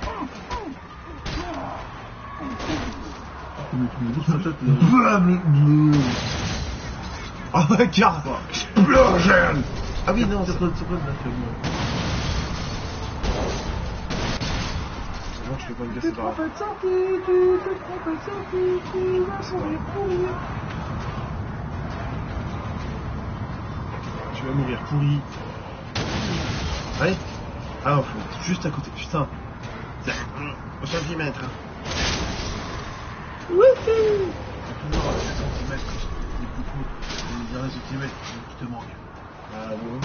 Ah ouais, car. Explosion. Ah oui, non, c'est pas de la film. Non, je peux pas me casser par là. Tu vas mourir pourri. Allez. Ah, faut être juste à côté, putain. Tiens, au centimètre. Wouhou. Toujours à 7 cm, les coucous, les derniers centimètres qui te manquent. Ah bon.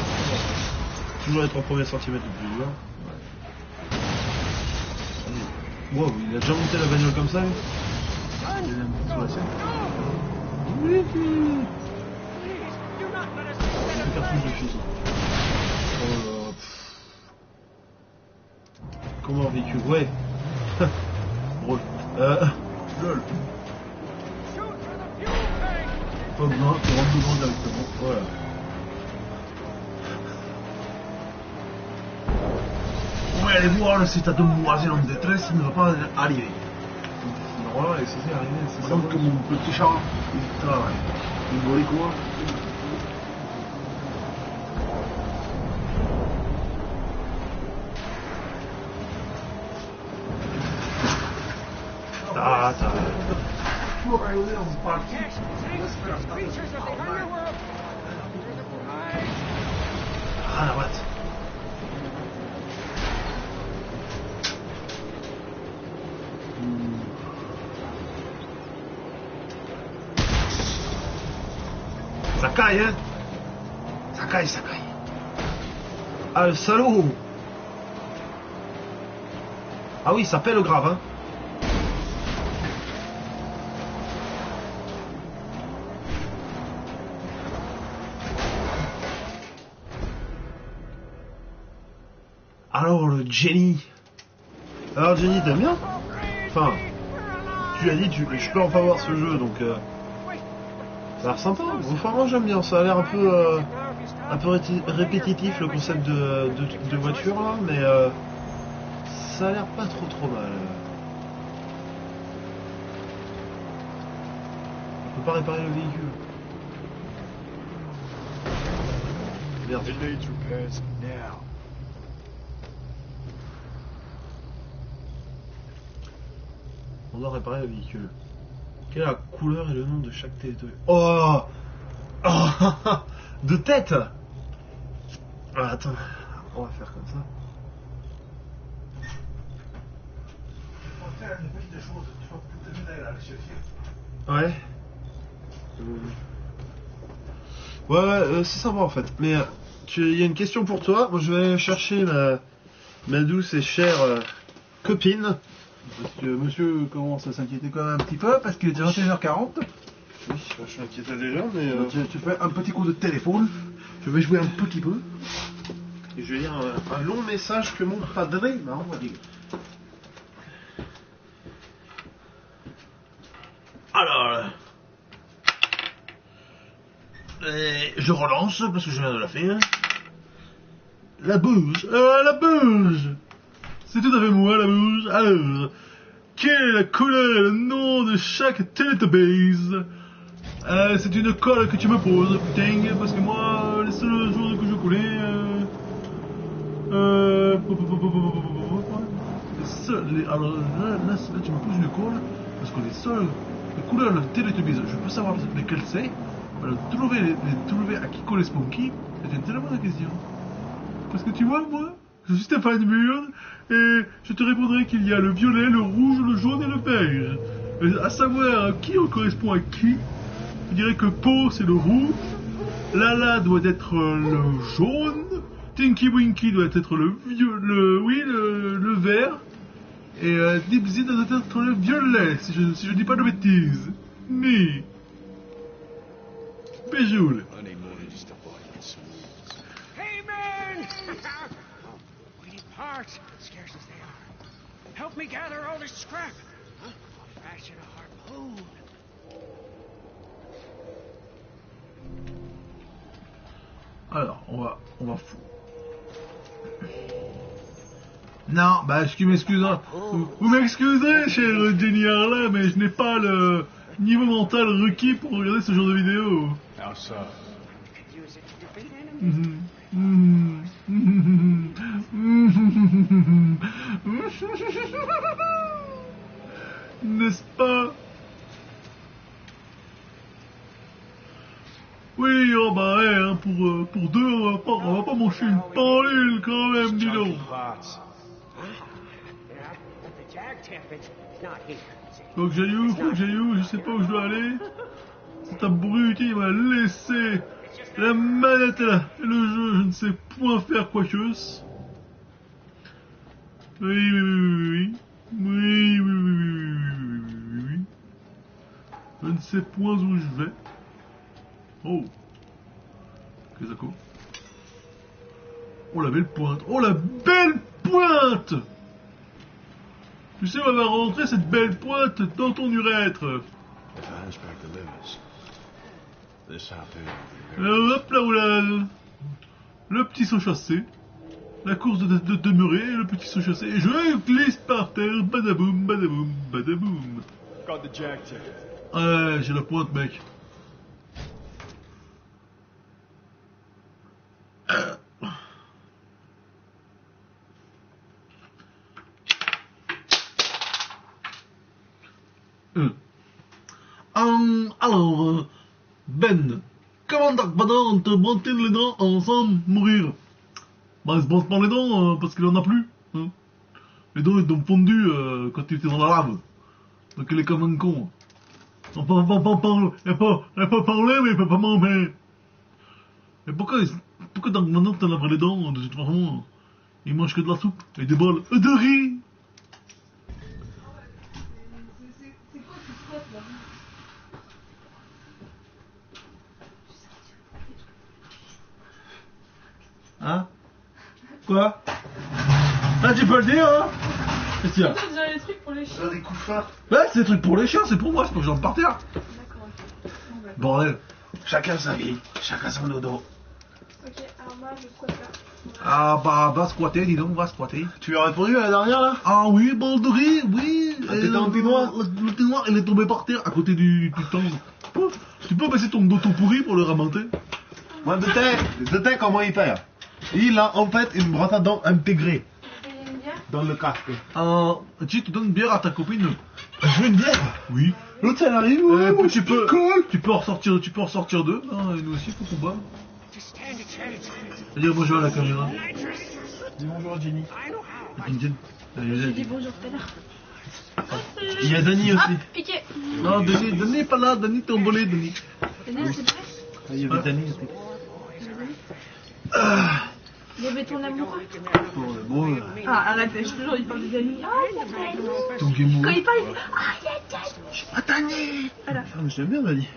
Toujours être en premier centimètre le plus dur. Ouais. Wow, il a déjà monté la bagnole comme ça, lui. Il est même sur la scène. C'est cartouche de fusil. Comment véhicule? Ouais. Drôle. Lol. Pas besoin, tu rentres devant directement. Voilà. On va aller voir si ta demoiselle en détresse ne va pas arriver. Non, et c'est arrivé, c'est ça. Donc que mon petit chat, il travaille. Il voulait quoi? Ah, ça. Ah, la boîte. Ça caille, hein? Ça caille, ça caille. Ah, le salaud! Ah oui, ça pèle grave, hein? Alors, le Jenny. Alors, Jenny, t'aimes bien? Enfin, tu as dit, je peux enfin voir ce jeu, donc... ça a l'air sympa. Enfin, moi, j'aime bien. Ça a l'air un peu répétitif, le concept de voiture, là, mais... ça a l'air pas trop mal. On peut pas réparer le véhicule. Merde. It needs repairs now. On doit réparer le véhicule. Quelle est la couleur et le nom de chaque territoire? Oh, oh de tête. Ah, attends, on va faire comme ça. Ouais. Ouais, c'est sympa en fait. Mais il y a une question pour toi. Moi, je vais aller chercher ma douce et chère copine. Parce que monsieur commence à s'inquiéter quand même un petit peu, parce qu'il est déjà 21h40. Oui, je m'inquiétais déjà, mais... Tu fais un petit coup de téléphone, je vais jouer un petit peu. Et je vais lire un long message que mon padré m'a envoyé. Alors... je relance, parce que je viens de la faire. La bouse, la bouse. C'est tout à fait moi, la bouse. Alors, quelle est la couleur et le nom de chaque Teletubbies? C'est une colle que tu me poses, putain, parce que moi, les seuls jours que je connais... alors là, tu me poses une colle, parce que les couleurs de Teletubbies, je peux savoir lesquelles c'est, mais trouver à qui correspond qui, c'est une très bonne question. Parce que tu vois, moi, je suis Stéphane Burn, et je te répondrai qu'il y a le violet, le rouge, le jaune et le beige. Et à savoir qui correspond à qui, je dirais que Po c'est le rouge, Lala doit être le jaune, Tinky Winky doit être le vert, et Dipsy doit être le violet, si je dis pas de bêtises. Mais... Béjoule. Hey, man! We need parts, scarce as they are. Help me gather all this scrap. Huh? I'll fashion a harpoon. Alors, on va fou. Non, bah, je m'excuse. Vous m'excuserez, cher Jenny Harlan, mais je n'ai pas le niveau mental requis pour regarder ce genre de vidéo. How so? Use it to defeat enemies. N'est-ce pas? Oui, oh bah, hein, pour deux, on va pas manger une pendule quand même, dis donc. Parts. Yeah, but the jag tip, it's not here. Faut que j'aille où, je sais pas où je dois aller. Cet abruti m'a laissé la manette là, et le jeu, je ne sais point faire quoi que ce. Oui. Je ne sais point où je vais. Oh. Qu'est-ce que oh la belle pointe. Oh la belle pointe. Tu sais, on va rentrer cette belle pointe dans ton urètre. If a hunchback delivers, this harpoon will be Alors, hop là, voilà. Le petit saut chassé. La course de demeurer, le petit saut chassé. Et je glisse par terre. Badaboum, badaboum, badaboum. got the jag tip. Ouais, j'ai la pointe, mec. Alors, Ben, comment t'as pas on te brosse les dents ensemble mourir? Bah, il se brosse pas les dents parce qu'il en a plus. Hein. Les dents ils ont fondu quand il était dans la lave. Donc il est comme un con. Il peut parler, mais il peut pas manger. Et pourquoi maintenant t'en as les dents, de toute façon, il mange que de la soupe et des bols de riz. Hein? Quoi? Ah, tu peux le dire, hein? Qu'est-ce qu'il y a? Tu dirais les trucs pour les chiens. Des couffins. Ouais, c'est des trucs pour les chiens, c'est pour moi, c'est pas que j'en par terre. D'accord, ok. Bon, bah. Bordel. Chacun sa vie, chacun son dodo. Ok, alors moi je squatte là. Ah, bah, va squatter, dis donc, va squatter. Tu lui as répondu à la dernière là? Ah oui, bol de riz, oui. Ah, t'étais en thé noir? Le thé noir, il est tombé par terre, à côté du tendre. Pouf. Tu peux baisser ton dos tout pourri pour le ramonter? Moi, de thé, comment il fait? Il a en fait une brosse à dents intégrée Une bière? dans le casque. Tu donnes une bière à ta copine. Je veux une bière? Oui. L'autre elle arrive, Puis tu peux en ressortir deux, hein, et nous aussi, faut qu'on boive. Just stand a chance. Dire bonjour à la caméra. Nitrous. Dis bonjour à Jenny. I know how. Jen. J'ai dit bonjour tout à l'heure. Il y a Dani aussi. Piqué. Non, Denis est pas là, Denis t'es envolé, Denis. Daniel, c'est vrai? Il y avait Dani aussi. Il y avait ton amoureux. Bon, Ah, arrête, je toujours il parle de Dani. Ah, il y a Dani. Ton game Quand il parle, il dit ah, il y a Dani. ah Dani. Voilà. Ah, mais je l'aime bien Dani.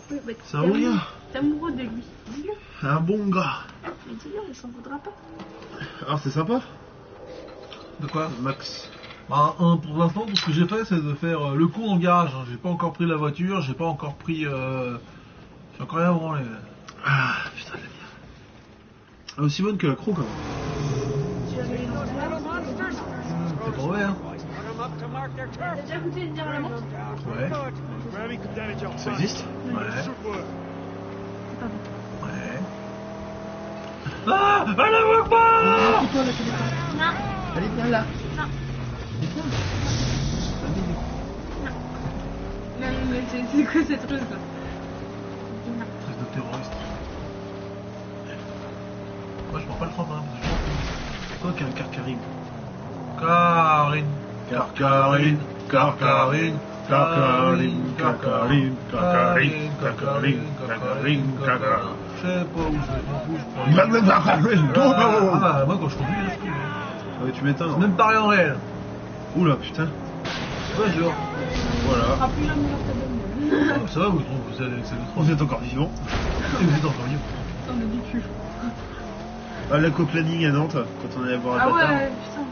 Oui, bah, C'est un bon gars. T'es amoureux de lui. Dis-le. Un bon gars. Mais dis-le, il s'en voudra pas. Alors c'est sympa. De quoi? Max. Bah, pour l'instant, tout ce que j'ai fait, c'est de faire le coup en garage. Hein. J'ai pas encore pris la voiture, j'ai pas encore pris. J'ai encore rien branlé. Ah putain, elle est bien. Aussi bonne que la croc quand même. Tu vas aller dans le Monsters. T'es pas vrai, hein? Put them up to mark their T'as turf. déjà goûté une bière à la menthe? Ouais. Good. Ça existe? Ouais. C'est pas bon. Ouais. Ah! Elle la voit pas! Non. Elle est bien là. Non. Non, mais c'est quoi cette ruse là? Non. Espèce de terroriste. Moi je prends pas le train, hein, parce que je Quoi qu'un carcarine? Carcarine, Carcarine, Carcarine, Carcarine, Carcarine, Carcarine, Carcarine, Carcarine, Carcarine. Je sais pas où je vais, m'en fous, je prends. Ah bah moi quand je conduis, je conduis. Ah ouais, tu m'étonnes. Même parler en réel. Oula putain. Ouais, genre. Voilà. Ah, plus l'amour que t'as donné. Ça va, vous trouvez, c'est le Vous êtes encore vivant. Vous êtes encore vivant. Putain, me dis plus. Ah, la co-planning à Nantes, quand on allait voir Ah Avatar. ouais, putain.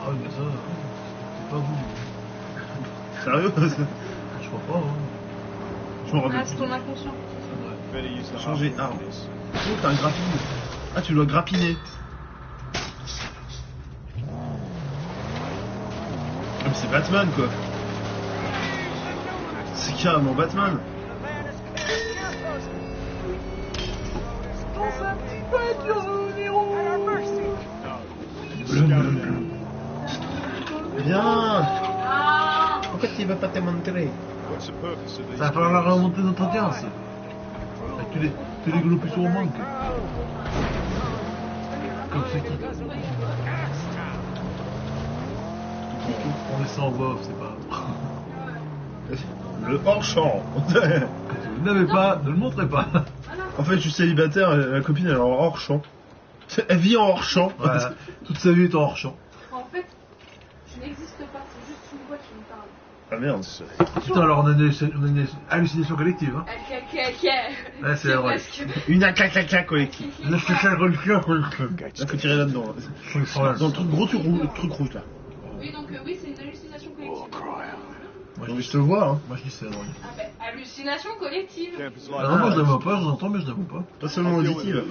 Ah oui, mais ça, c'est pas vous. Sérieux? Je crois pas, hein. Je m'en rappelle Ah, c'est ton inconscient. plus. Changer arme. Oh, t'as un grappine. Ah, tu dois grappiner. Ah, mais c'est Batman quoi. C'est carrément Batman. Viens. Pourquoi tu vas pas te montrer? What's the purpose of these? Ça va falloir remonter notre audience. Reculez. C'est rigolo plus au manque. Comme c'est qui on laisse ça en voix off, c'est pas... Le hors-champ. Quand vous n'avez pas, ne le montrez pas. En fait, je suis célibataire, la copine elle est en hors-champ. Elle vit en hors-champ. Voilà. Toute sa vie est en hors-champ. En fait, je n'existe pas, c'est juste une voix qui me parle. Ah merde. Putain, alors on a une hallucination collective, hein. Ouais, c'est vrai. Une caca collective. Là, je te fais un Là, faut tirer là-dedans. Là. Dans le truc gros truc rouge là. Oui, donc oui, c'est une hallucination collective. Moi, Donc je te vois, hein. Moi je dis c'est drôle. Ah ben, hallucination collective. Ah non, moi je la vois pas, je vous entends, mais je la vois pas. Pas seulement auditive.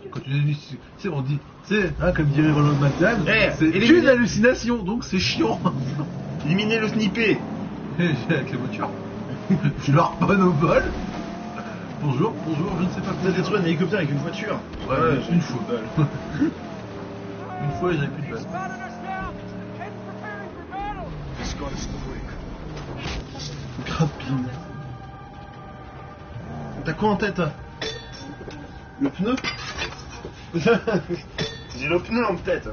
Quand tu dis, tu sais, on dit, tu sais, hein, comme dirait Roland McDan, c'est éliminer- une hallucination, donc c'est chiant. Éliminer le snippé. Avec les voitures. Je leur panne au vol. Bonjour, je ne sais pas T'as détruit un hélicoptère avec une voiture. Ouais, j'ai une fois. Une fois, j'avais plus de balle. Grappine. T'as quoi en tête? Le pneu? J'ai le pneu en tête.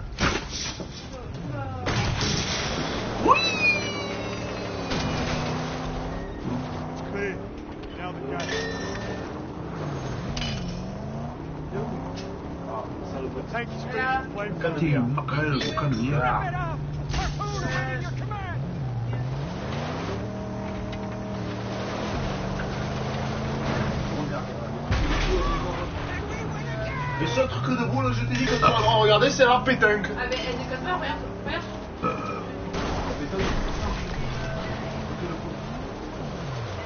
T'es macarel au canonnier. Le seul truc de boule, je t'ai dit que tu vas regarder, c'est la pétanque. Ah ben, elle déconne pas, regarde. Regarde.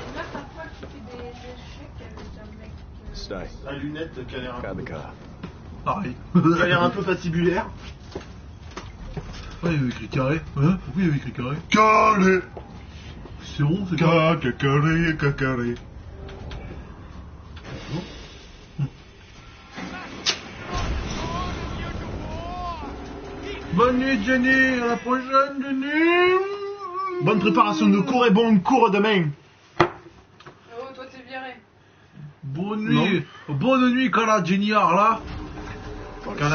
Une meuf parfois qui fait des échecs avec un mec. Stay. La lunette qui a l'air Grab the car. Pareil. qui a l'air un peu patibulaire. Ouais, il y avait écrit carré. Hein? Pourquoi il y avait écrit carré? Carré. C'est rond, c'est pas... Carré. Bonne nuit, Jenny. À la prochaine, Jenny. Bonne préparation de cours et bon cours demain. Oh, toi t'es viré. Bonne nuit. Bonne nuit, Carla Jenny là.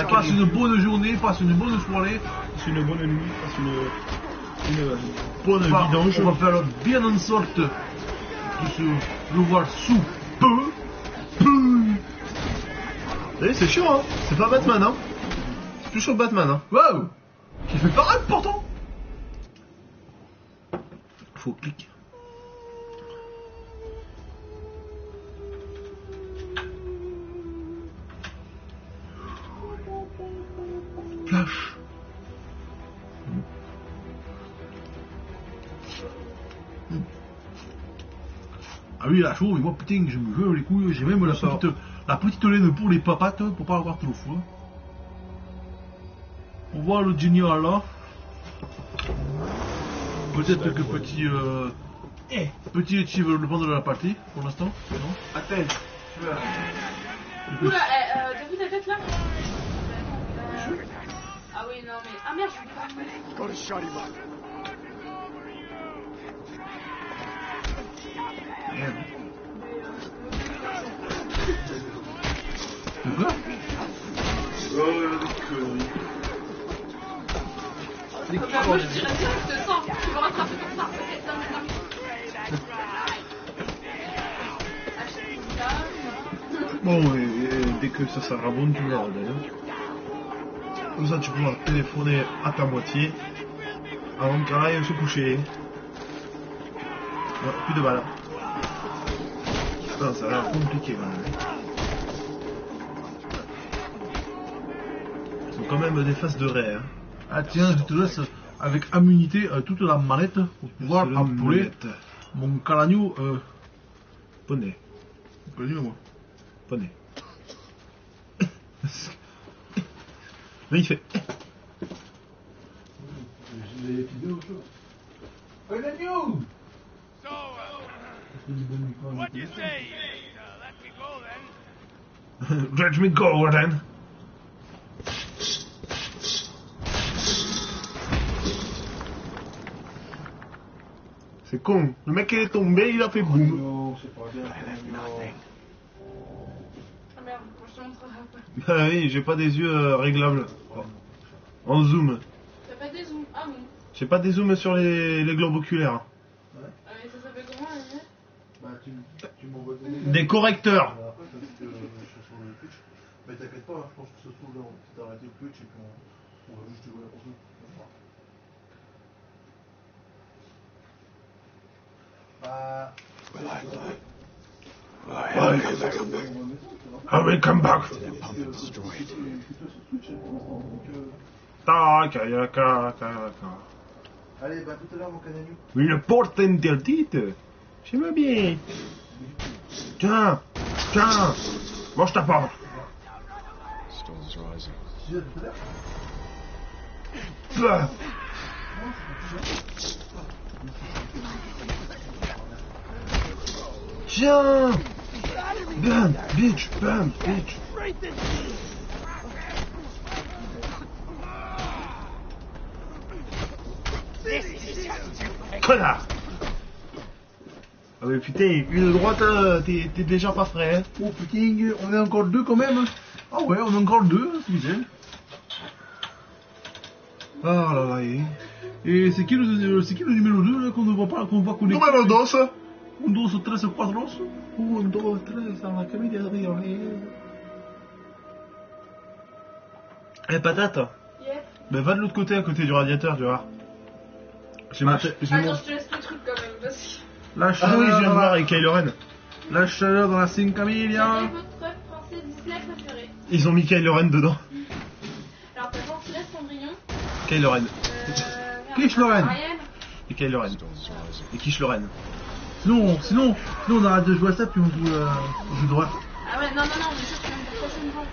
Passe une bonne journée, passe une bonne soirée. C'est une bonne nuit, c'est une bonne vidange. On va faire bien en sorte de se revoir sous peu. Vous savez, c'est chiant, hein. C'est pas Batman, hein. C'est toujours Batman, hein. Waouh. Qui fait parade pourtant. Faut cliquer. Flash. Ah oui, la chauve, et moi putain, je me veux les couilles, j'ai même la petite laine pour les papates, pour pas avoir trop froid. On voit le junior là. Peut-être quelques petits achievements de la partie, pour l'instant, non? Attends. Oula, t'as vu ta tête là? Ah oui, non mais... Ah merde, je suis pas... Go to shut him up. C'est quoi? Bah, moi je dirais direct ça, tu vas rattraper ton ça. Non mais non mais... Achète une table. Bon, et dès que ça sera bon, tu verras d'ailleurs. Comme ça, tu pourras téléphoner à ta moitié avant que aille se coucher. Ouais, plus de balles. Non, ça a l'air compliqué quand même. Ils ont quand même des faces de raie. Hein. Ah tiens, je te laisse avec immunité toute la manette pour pouvoir C'est le appeler molette. mon calagno. Poney. Calagno moi. Poney. Mais il fait. Calagno. So, what do you say? Let me go then. Let me go then. C'est con. Le mec il est tombé, il a fait boum. Non, c'est pas bien. Ah merde, moi je te montrerai après. Ah oui, j'ai pas des yeux réglables. En zoom. T'as pas des zooms? Ah bon. J'ai pas des zooms sur les globes oculaires. Ah mais ça s'appelle comment la mienne? Bah, tu m'envoies Des correcteurs. Après, parce que je suis sur le Twitch. Mais t'inquiète pas, hein, je pense que ce trouve là, on peut arrêter le Twitch et puis on va juste jouer la console. Bah. I will come back. Allez, bah tout à l'heure mon cananu. Une porte interdite. J'aime bien. Tiens, tiens, mange ta part. Storm's rising. Tu disais tout à l'heure. Bah. Tiens. Bam, bitch, bam, bitch. Connard. Ah mais putain, une droite, t'es déjà pas frais, hein. Oh putain, on est encore deux quand même. Ah ouais, on est encore deux, c'est bizarre. Ah là là, Et c'est qui le numéro 2 là qu'on ne voit pas, qu'on voit qu'on est. Numéro 2. Un dos, tres, cuatro. 1, 2, 3, dans la camilla de Rio. Eh patate, Yep. ben va de l'autre côté, à côté du radiateur, tu vois. J'ai Ah, monté. Attends, je te laisse le truc quand même, parce que... La Ah oui, je chaleur, viens de dans voir la... avec Kylo Ren. la chaleur dans la Quel est Cinquamilla. votre français Disney préféré? Ils ont mis Kylo Ren dedans. Alors t'as Gentillesse, Cendrillon, Kylo Ren. Quiche Lorraine. Ariel. Et Kylo Ren. Storm's rising. Et Quiche Lorraine. Sinon, on arrête de jouer à ça puis on joue au jeu d'horreur. Ah ouais, non, mais ça c'est même pour la prochaine fois.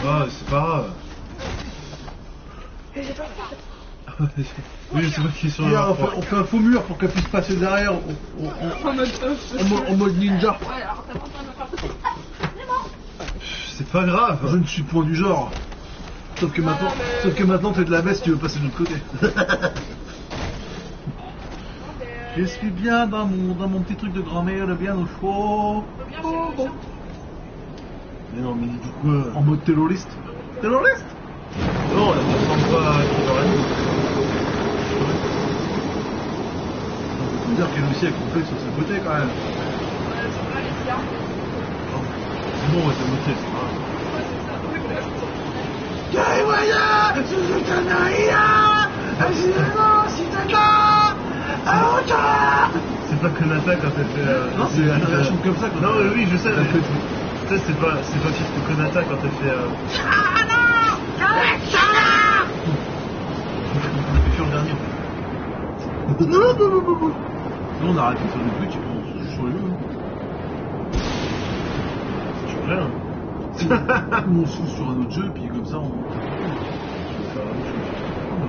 Ah, c'est pas grave. Oui, c'est moi qui suis sur Et le. on fait un faux mur pour qu'elle puisse passer derrière en mode ninja. Ouais, alors t'as pas besoin de me faire ça. C'est bon. C'est pas grave. Je ne suis point du genre. Sauf que maintenant t'es de la messe, tu veux passer de l'autre côté. Je suis bien dans mon petit truc de grand-mère, bien au chaud. Faut bien chez nous. Mais non, mais du coup. En mode terroriste. Terroriste. Non, elle ne ressemble pas à Kylo Ren. On peut dire qu'elle aussi est complexe sur ses côtés quand même. C'est pas les siens. Bon, ouais, c'est moté, c'est grave. Ouais, c'est ça. Oui, voilà, c'est ça. C'est pas Konata quand elle fait. Non, c'est elle chante comme ça. Non, oui, je sais. Mais... Ça, c'est pas Fifth Konata quand elle fait. Elle fait sur le dernier. Non, on a arrêté sur le Twitch, on se joue sur les jeux. Je suis rien. Ou on se fout sur un autre jeu, puis comme ça on.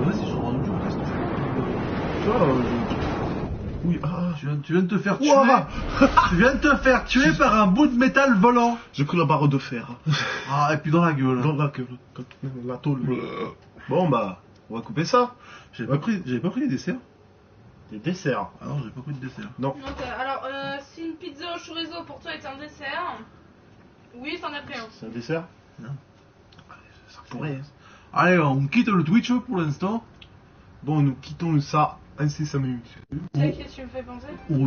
Vas-y, sur un autre jeu, qu'est-ce que tu fais? Toi, oui, Tu viens de te faire tuer. Ouah. Tu viens de te faire tuer par un bout de métal volant. j'ai pris la barre de fer. Ah, et puis dans la gueule. Dans la gueule. La tôle. Bon, bah, on va couper ça. J'avais pas pris les desserts. Des desserts. Ah non, j'ai pas pris de dessert. Non. Non, alors, si une pizza au chorizo pour toi est un dessert, oui, t'en as pris un. C'est un dessert? Non. Ça pourrait. Hein. Allez, on quitte le Twitch pour l'instant. Bon, nous quittons ça incessamment. Tu sais à qui tu me fais penser? On